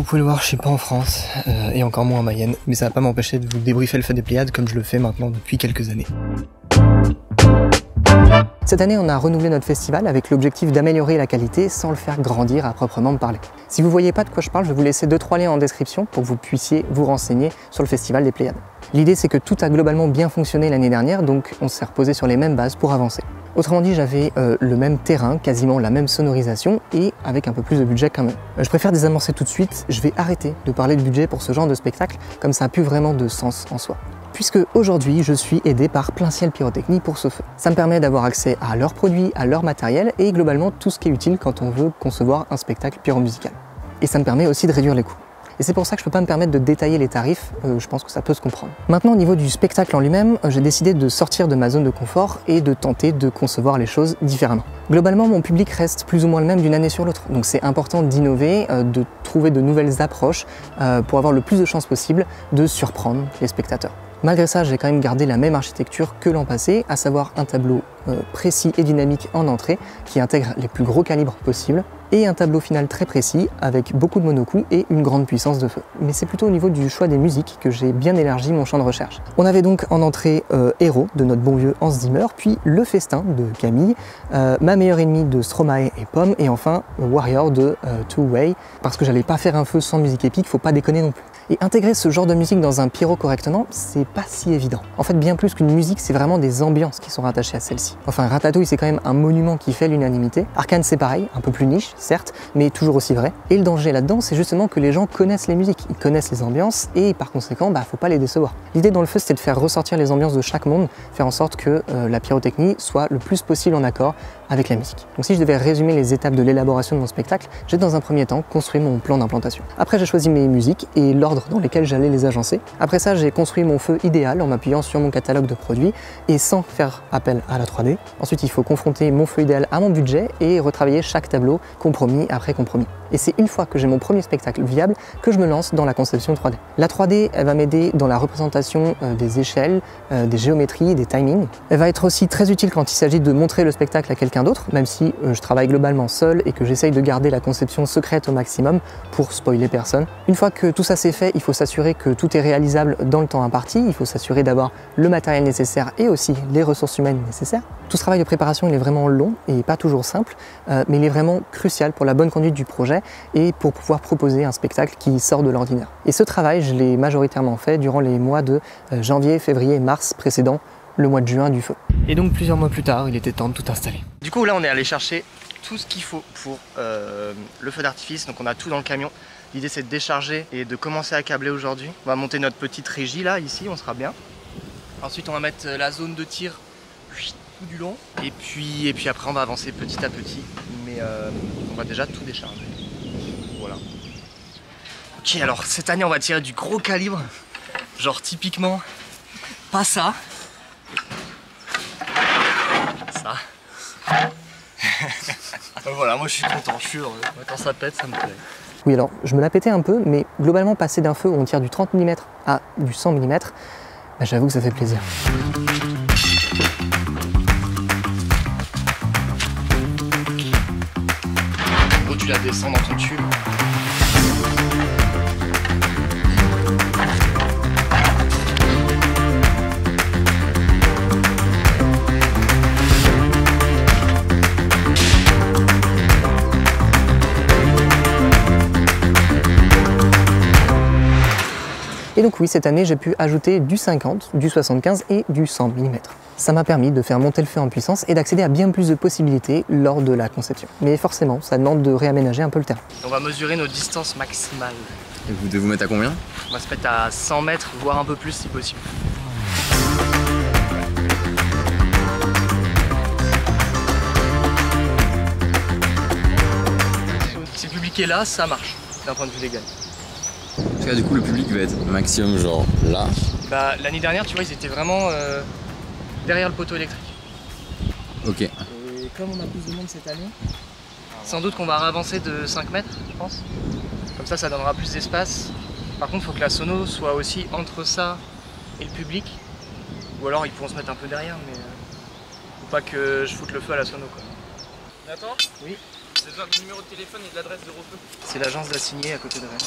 pouvez le voir, je suis pas en France, et encore moins en Mayenne, mais ça va pas m'empêcher de vous débriefer le feu des Pléiades comme je le fais maintenant depuis quelques années. Cette année, on a renouvelé notre festival avec l'objectif d'améliorer la qualité sans le faire grandir à proprement parler. Si vous voyez pas de quoi je parle, je vais vous laisser 2-3 liens en description pour que vous puissiez vous renseigner sur le festival des Pléiades. L'idée, c'est que tout a globalement bien fonctionné l'année dernière, donc on s'est reposé sur les mêmes bases pour avancer. Autrement dit, j'avais le même terrain, quasiment la même sonorisation et avec un peu plus de budget quand même. Je préfère désamorcer tout de suite, je vais arrêter de parler de budget pour ce genre de spectacle, comme ça n'a plus vraiment de sens en soi. Puisque aujourd'hui, je suis aidé par Plein Ciel Pyrotechnie pour ce feu. Ça me permet d'avoir accès à leurs produits, à leur matériel et globalement tout ce qui est utile quand on veut concevoir un spectacle pyromusical. Et ça me permet aussi de réduire les coûts. Et c'est pour ça que je peux pas me permettre de détailler les tarifs, je pense que ça peut se comprendre. Maintenant, au niveau du spectacle en lui-même, j'ai décidé de sortir de ma zone de confort et de tenter de concevoir les choses différemment. Globalement, mon public reste plus ou moins le même d'une année sur l'autre, donc c'est important d'innover, de trouver de nouvelles approches pour avoir le plus de chances possible de surprendre les spectateurs. Malgré ça, j'ai quand même gardé la même architecture que l'an passé, à savoir un tableau précis et dynamique en entrée qui intègre les plus gros calibres possibles et un tableau final très précis avec beaucoup de monocoups et une grande puissance de feu. Mais c'est plutôt au niveau du choix des musiques que j'ai bien élargi mon champ de recherche. On avait donc en entrée Héros de notre bon vieux Hans Zimmer, puis Le Festin de Camille, Ma meilleure ennemie de Stromae et Pomme, et enfin Warrior de Two Way, parce que j'allais pas faire un feu sans musique épique, faut pas déconner non plus. Et intégrer ce genre de musique dans un pyro correctement, c'est pas si évident. En fait, bien plus qu'une musique, c'est vraiment des ambiances qui sont rattachées à celle-ci. Enfin, Ratatouille, c'est quand même un monument qui fait l'unanimité. Arcane, c'est pareil, un peu plus niche, certes, mais toujours aussi vrai. Et le danger là-dedans, c'est justement que les gens connaissent les musiques, ils connaissent les ambiances, et par conséquent, faut pas les décevoir. L'idée dans le feu, c'était de faire ressortir les ambiances de chaque monde, faire en sorte que la pyrotechnie soit le plus possible en accord avec la musique. Donc si je devais résumer les étapes de l'élaboration de mon spectacle, j'ai dans un premier temps construit mon plan d'implantation. Après, j'ai choisi mes musiques et l'ordre dans lesquels j'allais les agencer. Après ça, j'ai construit mon feu idéal en m'appuyant sur mon catalogue de produits et sans faire appel à la 3D. Ensuite, il faut confronter mon feu idéal à mon budget et retravailler chaque tableau compromis après compromis. Et c'est une fois que j'ai mon premier spectacle viable que je me lance dans la conception 3D. La 3D, elle va m'aider dans la représentation des échelles, des géométries, des timings. Elle va être aussi très utile quand il s'agit de montrer le spectacle à quelqu'un d'autre, même si je travaille globalement seul et que j'essaye de garder la conception secrète au maximum pour spoiler personne. Une fois que tout ça c'est fait, il faut s'assurer que tout est réalisable dans le temps imparti, il faut s'assurer d'avoir le matériel nécessaire et aussi les ressources humaines nécessaires. Tout ce travail de préparation, il est vraiment long et pas toujours simple, mais il est vraiment crucial pour la bonne conduite du projet et pour pouvoir proposer un spectacle qui sort de l'ordinaire. Et ce travail, je l'ai majoritairement fait durant les mois de janvier, février, mars précédents, le mois de juin du feu. Et donc plusieurs mois plus tard, il était temps de tout installer. Du coup là on est allé chercher tout ce qu'il faut pour le feu d'artifice, donc on a tout dans le camion. L'idée c'est de décharger et de commencer à câbler aujourd'hui. On va monter notre petite régie là, ici, on sera bien. Ensuite on va mettre la zone de tir tout du long. Et puis après on va avancer petit à petit. Mais on va déjà tout décharger. Voilà. Ok, alors cette année on va tirer du gros calibre. Genre typiquement, pas ça. Ça. Voilà, moi je suis content, je suis heureux. Quand ça pète, ça me plaît. Oui, alors je me la pétais un peu, mais globalement passer d'un feu où on tire du 30 mm à du 100 mm, j'avoue que ça fait plaisir. En gros, tu la descends dans ton tube. Et donc oui, cette année, j'ai pu ajouter du 50, du 75 et du 100 mm. Ça m'a permis de faire monter le feu en puissance et d'accéder à bien plus de possibilités lors de la conception. Mais forcément, ça demande de réaménager un peu le terrain. On va mesurer nos distances maximales. Et vous devez vous mettre à combien? On va se mettre à 100 mètres, voire un peu plus si possible. Si le public est là, ça marche, d'un point de vue légal. Parce que du coup le public va être maximum genre là. Bah l'année dernière tu vois ils étaient vraiment derrière le poteau électrique. Ok. Et comme on a plus de monde cette année, sans doute qu'on va avancer de 5 mètres je pense. Comme ça donnera plus d'espace. Par contre il faut que la sono soit aussi entre ça et le public. Ou alors ils pourront se mettre un peu derrière mais faut pas que je foute le feu à la sono quoi. Nathan? Oui. J'ai besoin du numéro de téléphone et de l'adresse de Repeux. C'est l'agence d'assigné à côté de Rennes.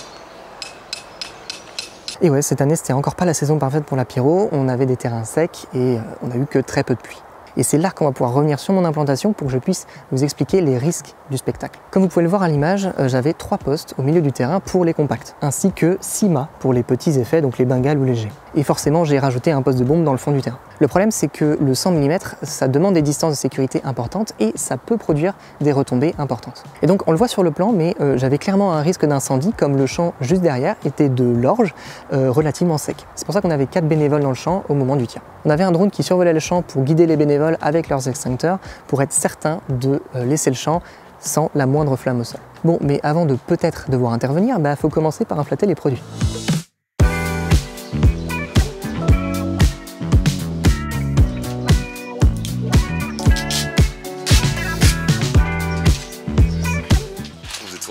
Et ouais, cette année, c'était encore pas la saison parfaite pour la pyro. On avait des terrains secs et on a eu que très peu de pluie. Et c'est là qu'on va pouvoir revenir sur mon implantation pour que je puisse vous expliquer les risques du spectacle. Comme vous pouvez le voir à l'image, j'avais 3 postes au milieu du terrain pour les compacts, ainsi que 6 mâts pour les petits effets, donc les bengales ou les jets. Et forcément, j'ai rajouté un poste de bombe dans le fond du terrain. Le problème, c'est que le 100 mm, ça demande des distances de sécurité importantes et ça peut produire des retombées importantes. Et donc, on le voit sur le plan, mais j'avais clairement un risque d'incendie, comme le champ juste derrière était de l'orge relativement sec. C'est pour ça qu'on avait 4 bénévoles dans le champ au moment du tir. On avait un drone qui survolait le champ pour guider les bénévoles avec leurs extincteurs, pour être certain de laisser le champ sans la moindre flamme au sol. Bon, mais avant de peut-être devoir intervenir, faut commencer par inflater les produits.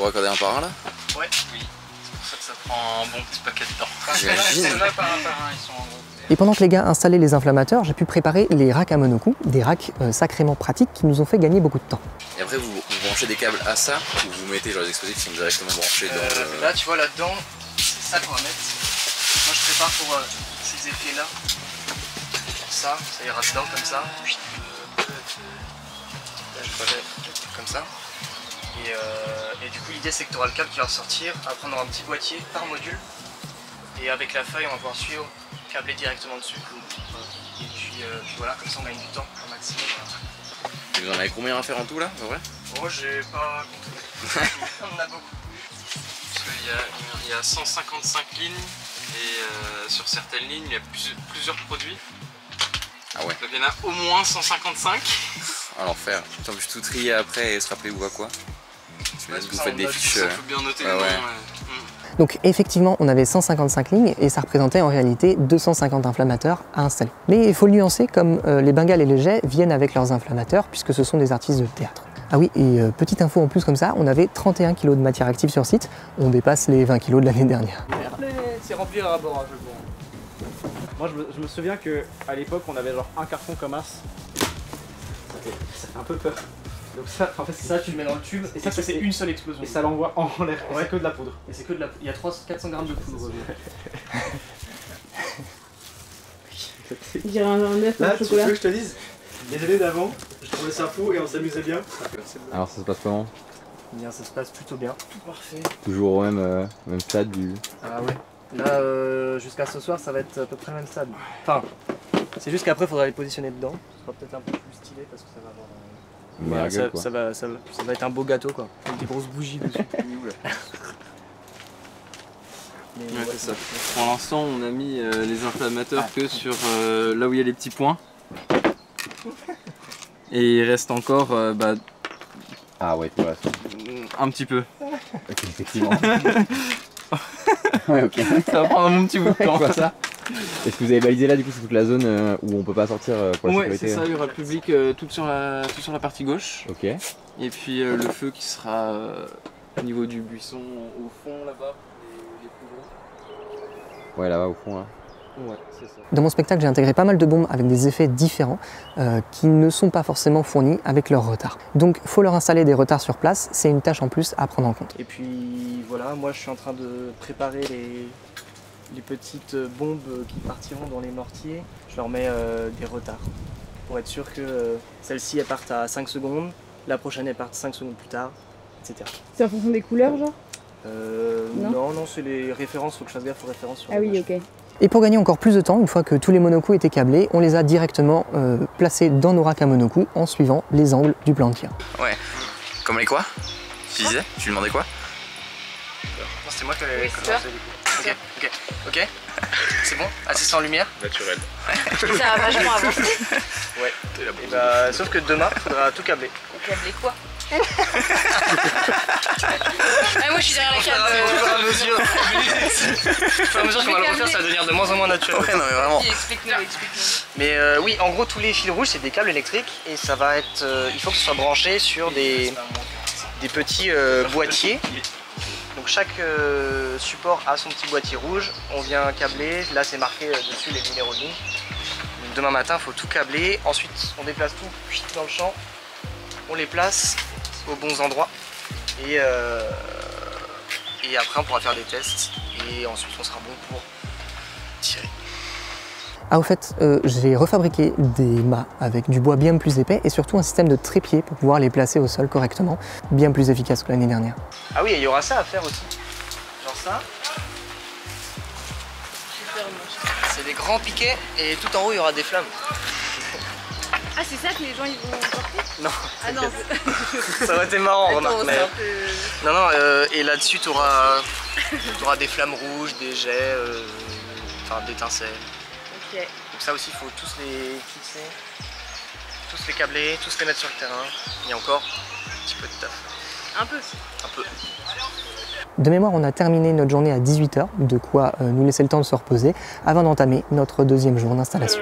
Regarder un par un là? Ouais, oui. C'est pour ça que ça prend un bon petit paquet de temps. J'imagine. Là par un, ils sont en gros. Et pendant que les gars installaient les inflammateurs, j'ai pu préparer les racks à monocoups, des racks sacrément pratiques qui nous ont fait gagner beaucoup de temps. Et après vous branchez des câbles à ça ou vous mettez genre les explosifs qui sont directement branchés dans... Là tu vois là-dedans, c'est ça qu'on va mettre. Moi je prépare pour ces effets là. Ça ira dedans comme ça. Là je ferai comme ça. Et du coup l'idée c'est que tu auras le câble qui va ressortir, après on aura un petit boîtier par module et avec la feuille on va pouvoir suivre, câbler directement dessus et puis voilà, comme ça on gagne du temps au maximum. Et vous en avez combien à faire en tout là, en vrai? Moi j'ai pas compté, on en a beaucoup. Parce qu'il y a 155 lignes et sur certaines lignes il y a plusieurs produits. Ah ouais. Donc il y en a au moins 155. À l'enfer. En plus tout trier après et se rappeler où à quoi. Ouais, vous faites des fiches. Il faut bien noter les noms. Donc effectivement, on avait 155 lignes et ça représentait en réalité 250 inflammateurs à installer. Mais il faut le nuancer, comme les bengales et les jets viennent avec leurs inflammateurs puisque ce sont des artistes de théâtre. Ah oui, et petite info en plus comme ça, on avait 31 kg de matière active sur site, on dépasse les 20 kg de l'année dernière. C'est rempli à rabord, je pense. Moi je me souviens qu'à l'époque on avait genre un carton comme as. Ça fait un peu peur. Donc ça, en fait, Ça tu le mets dans le tube et ça c'est une seule explosion. Et ça l'envoie en l'air, ouais. C'est que de la poudre. Et c'est que de la poudre. Il y a 400 grammes de poudre. Je dirais un œuf Là, au tu chocolat. veux que je te dise? Les années d'avant, je trouvais ça fou et on s'amusait bien. Alors ça se passe comment? Bien, ça se passe plutôt bien. Tout parfait. Toujours au même stade du... Ah ouais. Là, jusqu'à ce soir, ça va être à peu près le même stade. Enfin, c'est juste qu'après, il faudra les positionner dedans. Ce sera peut-être un peu plus stylé parce que ça va avoir... Merguez, quoi. Ça va être un beau gâteau quoi, avec des grosses bougies dessus. Ouais, c'est ça. Pour l'instant, on a mis les inflammateurs que sur là où il y a les petits points. Et il reste encore Ah ouais, tu vois. un petit peu. Ok, effectivement. Ouais, ok. Ça va prendre un bon petit bout de temps. Quoi ça? Est-ce que vous avez balisé là du coup c'est toute la zone où on peut pas sortir pour la Ouais, sécurité? c'est ça, il y aura le public tout sur la partie gauche. Ok. Et puis le feu qui sera au niveau du buisson au fond là-bas, les plus gros. Ouais, là-bas au fond là. Ouais, c'est ça. Dans mon spectacle, j'ai intégré pas mal de bombes avec des effets différents qui ne sont pas forcément fournis avec leur retard. Donc il faut leur installer des retards sur place, c'est une tâche en plus à prendre en compte. Et puis voilà, moi je suis en train de préparer les petites bombes qui partiront dans les mortiers. Je leur mets des retards pour être sûr que celle-ci elle parte à 5 secondes, la prochaine elle parte 5 secondes plus tard, etc. C'est en fonction des couleurs, genre? Non, c'est les références, faut que je fasse gaffe aux références sur Ah la oui, page. ok. Et pour gagner encore plus de temps, une fois que tous les monocoups étaient câblés, on les a directement placés dans nos racks à monocoups en suivant les angles du plan de tir. Ouais. Comme les quoi? Tu disais? Tu lui demandais quoi? Non, c'est moi qui ai commencé du coup. Ok. C'est bon? Assez sans lumière? Naturel. Ça a vachement avancé. Ouais. Et bah, sauf que demain, il faudra tout câbler. Câbler quoi? Moi je suis derrière la câble. Au fur et à mesure, qu'on va le refaire, ça va devenir de moins en moins naturel. Ouais, non mais vraiment. Explique-nous. Mais oui, en gros, tous les fils rouges, c'est des câbles électriques et ça va être. Il faut que ce soit branché sur des petits boîtiers. Donc chaque support a son petit boîtier rouge. On vient câbler. Là, c'est marqué dessus les numéros de ligne. Donc demain matin, il faut tout câbler. Ensuite, on déplace tout dans le champ. On les place aux bons endroits. Et après, on pourra faire des tests. Et ensuite, on sera bon pour tirer. Ah, au fait, j'ai refabriqué des mâts avec du bois bien plus épais et surtout un système de trépied pour pouvoir les placer au sol correctement, bien plus efficace que l'année dernière. Ah oui, il y aura ça à faire aussi. Genre ça. C'est des grands piquets et tout en haut il y aura des flammes. Ah, c'est ça que les gens ils vont porter? Non. Ah non. Ça aurait été marrant, remarque. Attends, Mais... c'est un peu... Non, non, et là-dessus tu auras des flammes rouges, des jets, enfin d'étincelles. Ok. Donc ça aussi il faut tous les fixer, tous les câbler, tous les mettre sur le terrain. Il y a encore un petit peu de taf. Un peu. Un peu. De mémoire, on a terminé notre journée à 18 h, de quoi nous laisser le temps de se reposer avant d'entamer notre deuxième jour d'installation.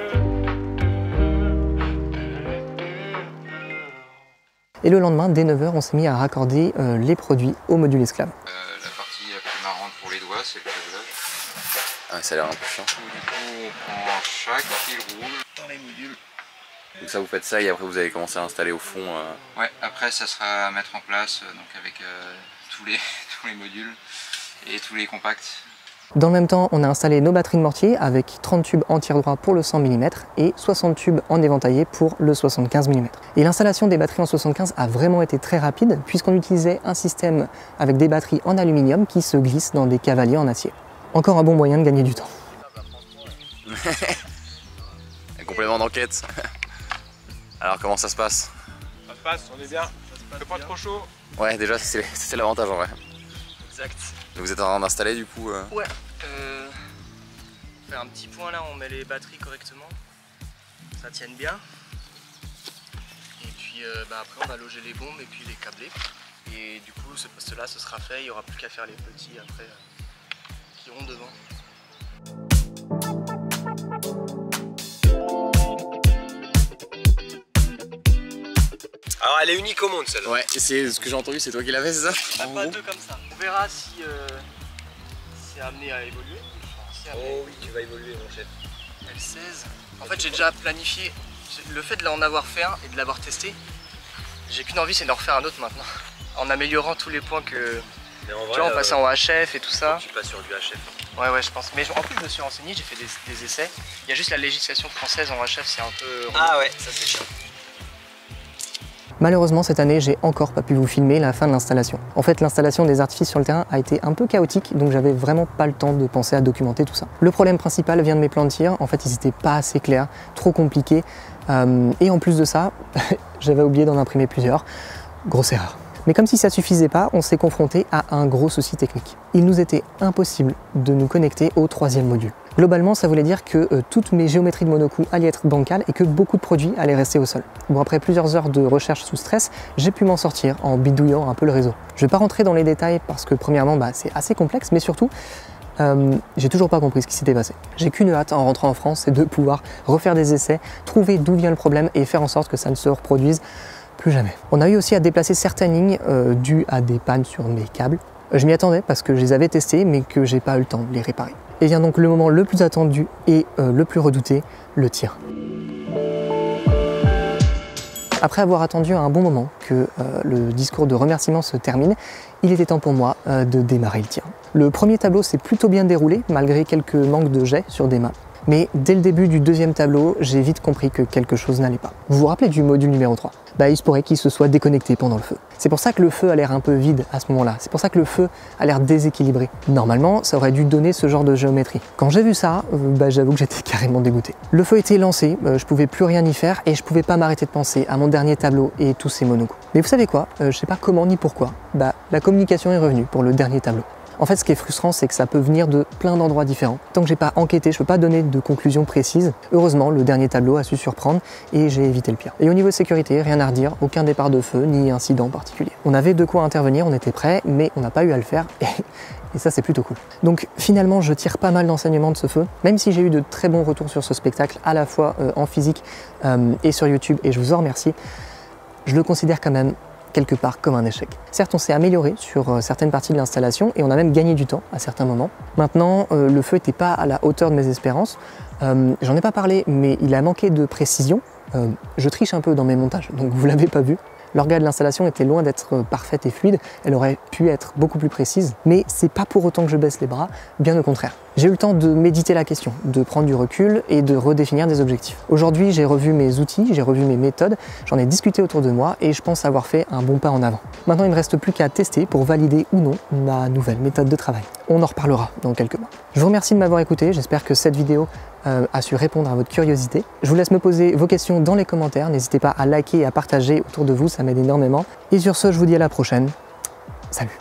Et le lendemain, dès 9 h, on s'est mis à raccorder les produits au module esclave. La partie la plus marrante pour les doigts, c'est le câblage. Ah, ça a l'air un peu chiant. Du coup, on prend chaque fil rouge Dans les modules. Donc ça, vous faites ça et après vous allez commencer à installer au fond. Ouais, après ça sera à mettre en place donc avec tous les modules et tous les compacts. Dans le même temps, on a installé nos batteries de mortier avec 30 tubes en tir droit pour le 100 mm et 60 tubes en éventaillé pour le 75 mm. Et l'installation des batteries en 75 a vraiment été très rapide puisqu'on utilisait un système avec des batteries en aluminium qui se glissent dans des cavaliers en acier. Encore un bon moyen de gagner du temps. Complément d'enquête. Alors comment ça se passe? Ça se passe, on est bien. C'est pas trop chaud. Ouais, déjà c'est l'avantage en vrai. Exact. Vous êtes en train d'installer du coup Ouais. On fait un petit point là, on met les batteries correctement. Ça tienne bien. Et puis après on va loger les bombes et puis les câbler. Et du coup ce poste là ce sera fait, il n'y aura plus qu'à faire les petits après qui iront devant. Alors elle est unique au monde celle-là. Ouais, c'est ce que j'ai entendu, c'est toi qui l'as fait, c'est ça? Pas deux comme ça. On verra si c'est amené à évoluer. Oh oui, tu vas évoluer mon chef. L16. En fait j'ai déjà planifié, le fait de l'en avoir fait un et de l'avoir testé, j'ai qu'une envie, c'est d'en refaire un autre maintenant. En améliorant tous les points que... Mais en vrai, tu vois, en passant au HF et tout ça. Je suis pas sur du HF. Ouais, je pense. Mais en plus je me suis renseigné, j'ai fait des essais. Il y a juste la législation française en HF, c'est un peu... Ah ouais, ça c'est chiant. Malheureusement, cette année, j'ai encore pas pu vous filmer la fin de l'installation. En fait, l'installation des artifices sur le terrain a été un peu chaotique, donc j'avais vraiment pas le temps de penser à documenter tout ça. Le problème principal vient de mes plans de tir. En fait, ils étaient pas assez clairs, trop compliqués. Et en plus de ça, j'avais oublié d'en imprimer plusieurs. Grosse erreur. Mais comme si ça suffisait pas, on s'est confronté à un gros souci technique. Il nous était impossible de nous connecter au troisième module. Globalement, ça voulait dire que toutes mes géométries de monocoup allaient être bancales et que beaucoup de produits allaient rester au sol. Bon, après plusieurs heures de recherche sous stress, j'ai pu m'en sortir en bidouillant un peu le réseau. Je vais pas rentrer dans les détails parce que premièrement, c'est assez complexe, mais surtout, j'ai toujours pas compris ce qui s'était passé. J'ai qu'une hâte en rentrant en France, c'est de pouvoir refaire des essais, trouver d'où vient le problème et faire en sorte que ça ne se reproduise plus jamais. On a eu aussi à déplacer certaines lignes dues à des pannes sur mes câbles. Je m'y attendais parce que je les avais testés mais que j'ai pas eu le temps de les réparer. Et vient donc le moment le plus attendu et le plus redouté, le tir. Après avoir attendu un bon moment que le discours de remerciement se termine, il était temps pour moi de démarrer le tir. Le premier tableau s'est plutôt bien déroulé malgré quelques manques de jets sur des mains. Mais dès le début du deuxième tableau, j'ai vite compris que quelque chose n'allait pas. Vous vous rappelez du module numéro 3 ? Il se pourrait qu'il se soit déconnecté pendant le feu. C'est pour ça que le feu a l'air un peu vide à ce moment-là. C'est pour ça que le feu a l'air déséquilibré. Normalement, ça aurait dû donner ce genre de géométrie. Quand j'ai vu ça, j'avoue que j'étais carrément dégoûté. Le feu était lancé, je pouvais plus rien y faire et je pouvais pas m'arrêter de penser à mon dernier tableau et tous ces monocoups. Mais vous savez quoi ? Je sais pas comment ni pourquoi. La communication est revenue pour le dernier tableau. En fait, ce qui est frustrant, c'est que ça peut venir de plein d'endroits différents. Tant que j'ai pas enquêté, je peux pas donner de conclusion précise. Heureusement, le dernier tableau a su surprendre et j'ai évité le pire. Et au niveau de sécurité, rien à redire, aucun départ de feu ni incident particulier. On avait de quoi intervenir, on était prêts, mais on n'a pas eu à le faire. Et ça, c'est plutôt cool. Donc finalement, je tire pas mal d'enseignements de ce feu, même si j'ai eu de très bons retours sur ce spectacle, à la fois en physique et sur YouTube, et je vous en remercie. Je le considère quand même quelque part comme un échec. Certes, on s'est amélioré sur certaines parties de l'installation et on a même gagné du temps à certains moments. Maintenant, le feu n'était pas à la hauteur de mes espérances. J'en ai pas parlé, mais il a manqué de précision. Je triche un peu dans mes montages, donc vous l'avez pas vu. L'orga de l'installation était loin d'être parfaite et fluide, elle aurait pu être beaucoup plus précise, mais c'est pas pour autant que je baisse les bras, bien au contraire. J'ai eu le temps de méditer la question, de prendre du recul et de redéfinir des objectifs. Aujourd'hui, j'ai revu mes outils, j'ai revu mes méthodes, j'en ai discuté autour de moi et je pense avoir fait un bon pas en avant. Maintenant, il ne me reste plus qu'à tester pour valider ou non ma nouvelle méthode de travail. On en reparlera dans quelques mois. Je vous remercie de m'avoir écouté, j'espère que cette vidéo a su répondre à votre curiosité. Je vous laisse me poser vos questions dans les commentaires, n'hésitez pas à liker et à partager autour de vous, ça m'aide énormément. Et sur ce, je vous dis à la prochaine. Salut!